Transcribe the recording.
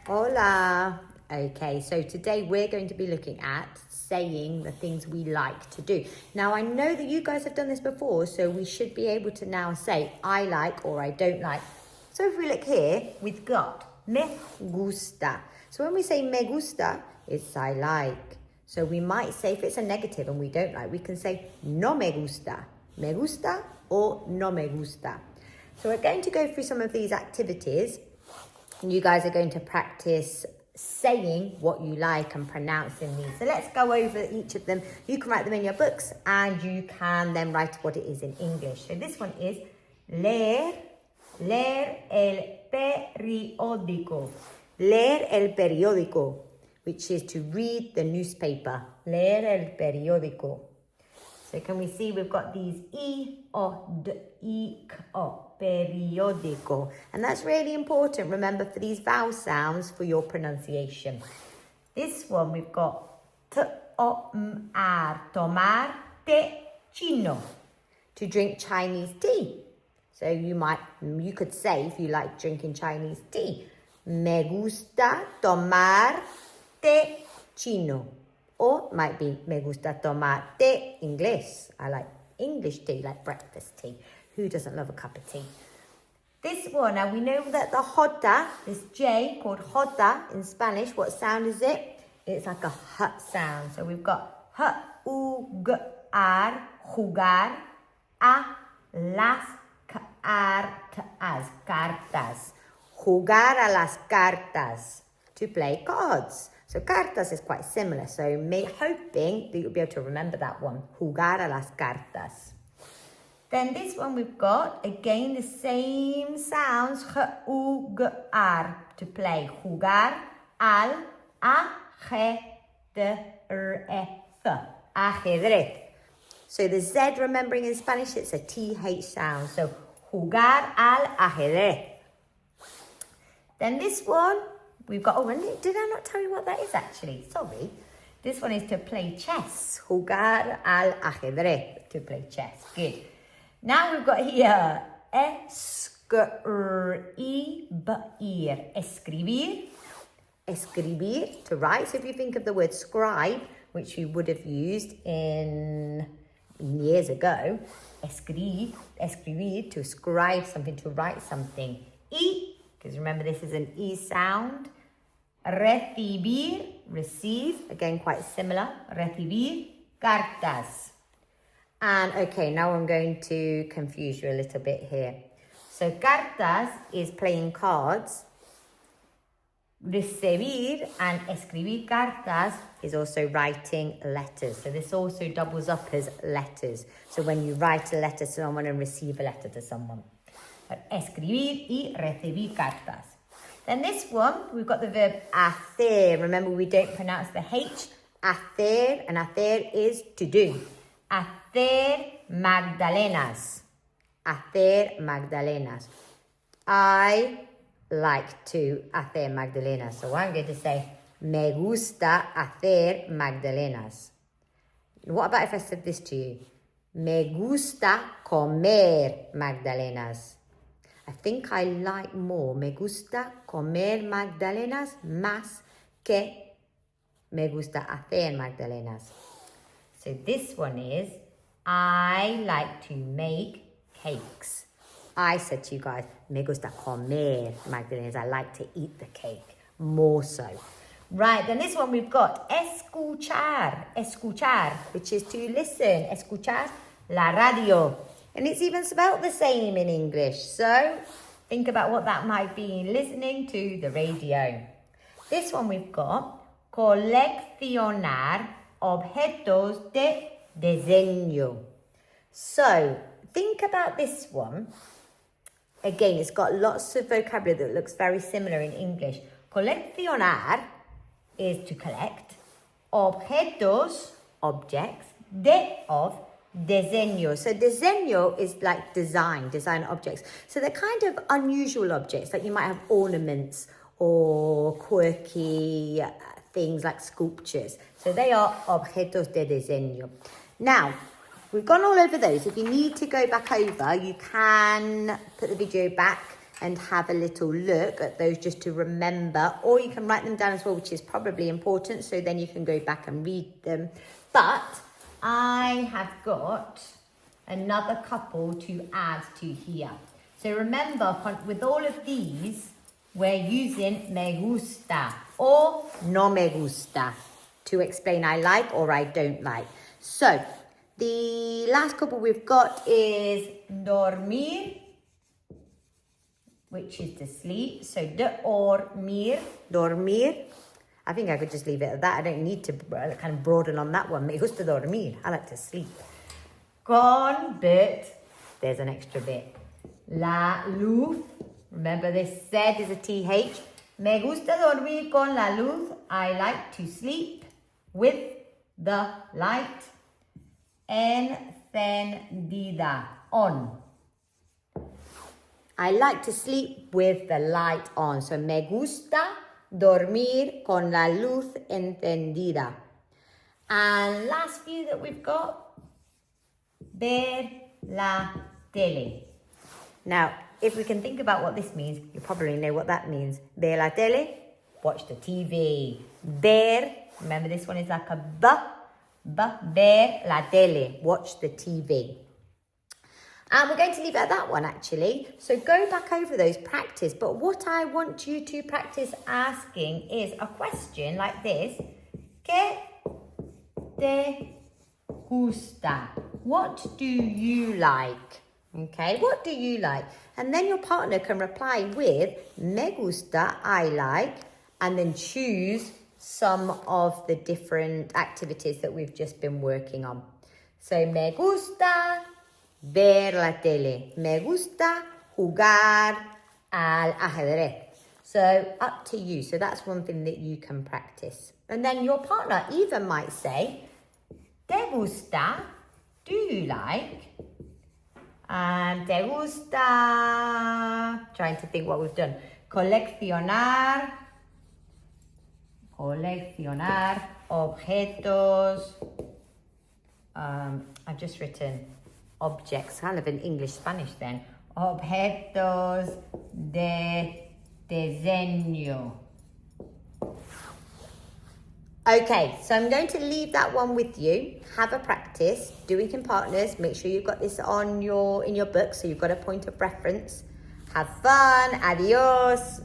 Hola. Okay, so today we're going to be looking at saying the things we like to do. Now, I know that you guys have done this before, so we should be able to now say I like or I don't like. So if we look here, we've got me gusta. So when we say me gusta, it's I like. So we might say if it's a negative and we don't like, we can say no me gusta or no me gusta. So we're going to go through some of these activities. And you guys are going to practice saying what you like and pronouncing these. So let's go over each of them. You can write them in your books and you can then write what it is in English. So this one is leer el periódico. Leer el periódico, which is to read the newspaper. Leer el periódico. So can we see we've got these I-O-D-I-K-O, periódico. And that's really important, remember, for these vowel sounds for your pronunciation. This one we've got T-O-M-R, tomar té chino, to drink Chinese tea. So you could say, if you like drinking Chinese tea, me gusta tomar té chino. Or it might be, me gusta tomar té inglés. I like English tea, like breakfast tea. Who doesn't love a cup of tea? This one, now we know that the J, this J called J in Spanish, what sound is it? It's like a H sound. So we've got H-U-G-R, jugar, a las cartas. Jugar a las cartas, to play cards. So cartas is quite similar, so hoping that you'll be able to remember that one. Jugar a las cartas. Then this one we've got, again, the same sounds, J-U-G-R, to play. Jugar al ajedrez. Ajedrez. So the Z, remembering in Spanish, it's a TH sound. So jugar al ajedrez. Then this one, we've got, did I not tell you what that is actually? Sorry. This one is to play chess. Jugar al ajedrez, to play chess. Good. Now we've got here, escribir. Escribir. Escribir, to write. So if you think of the word scribe, which you would have used in years ago, escribir, to scribe something, to write something. Y, because remember this is an E sound. Recibir, receive, again quite similar. Recibir cartas. And okay, now I'm going to confuse you a little bit here. So cartas is playing cards. Recibir and escribir cartas is also writing letters. So this also doubles up as letters. So when you write a letter to someone and receive a letter to someone. But escribir y recibir cartas. Then this one, we've got the verb hacer. Remember, we don't pronounce the H. Hacer, and hacer is to do. Hacer magdalenas. Hacer magdalenas. I like to hacer magdalenas. So I'm going to say, me gusta hacer magdalenas. What about if I said this to you? Me gusta comer magdalenas. I think I like more. Me gusta comer magdalenas más que me gusta hacer magdalenas. So this one is, I like to make cakes. I said to you guys, me gusta comer magdalenas. I like to eat the cake more so. Right, then this one we've got escuchar. Escuchar, which is to listen. Escuchar la radio. And it's even spelled the same in English. So think about what that might be, listening to the radio. This one we've got coleccionar objetos de diseño. So think about this one. Again, it's got lots of vocabulary that looks very similar in English. Coleccionar is to collect. Objetos, objects, of diseño. So diseño is like design objects. So they're kind of unusual objects, like you might have ornaments or quirky things like sculptures. So they are objetos de diseño. Now, we've gone all over those. If you need to go back over, you can put the video back and have a little look at those just to remember, or you can write them down as well, which is probably important, so then you can go back and read them. But I have got another couple to add to here. So remember, with all of these, we're using me gusta or no me gusta to explain I like or I don't like. So the last couple we've got is dormir, which is to sleep. So dormir. I think I could just leave it at that. I don't need to kind of broaden on that one. Me gusta dormir. I like to sleep. Con, but there's an extra bit. La luz. Remember this Z is a TH. Me gusta dormir con la luz. I like to sleep with the light. Encendida. On. I like to sleep with the light on. So me gusta dormir con la luz encendida. And last few that we've got. Ver la tele. Now, if we can think about what this means, you probably know what that means. Ver la tele, watch the TV. Ver, remember this one is like a b. Ver la tele, watch the TV. And we're going to leave it at that one, actually. So go back over those, practice. But what I want you to practice asking is a question like this. ¿Qué te gusta? What do you like? Okay, what do you like? And then your partner can reply with me gusta, I like, and then choose some of the different activities that we've just been working on. So me gusta ver la tele. Me gusta jugar al ajedrez. So up to you. So that's one thing that you can practice. And then your partner even might say, ¿te gusta? Do you like? And te gusta, trying to think what we've done. Coleccionar objetos. I've just written objects, kind of in English-Spanish then. Objetos de diseño. Okay, so I'm going to leave that one with you. Have a practice, do it in partners. Make sure you've got this in your book, so you've got a point of reference. Have fun. Adios.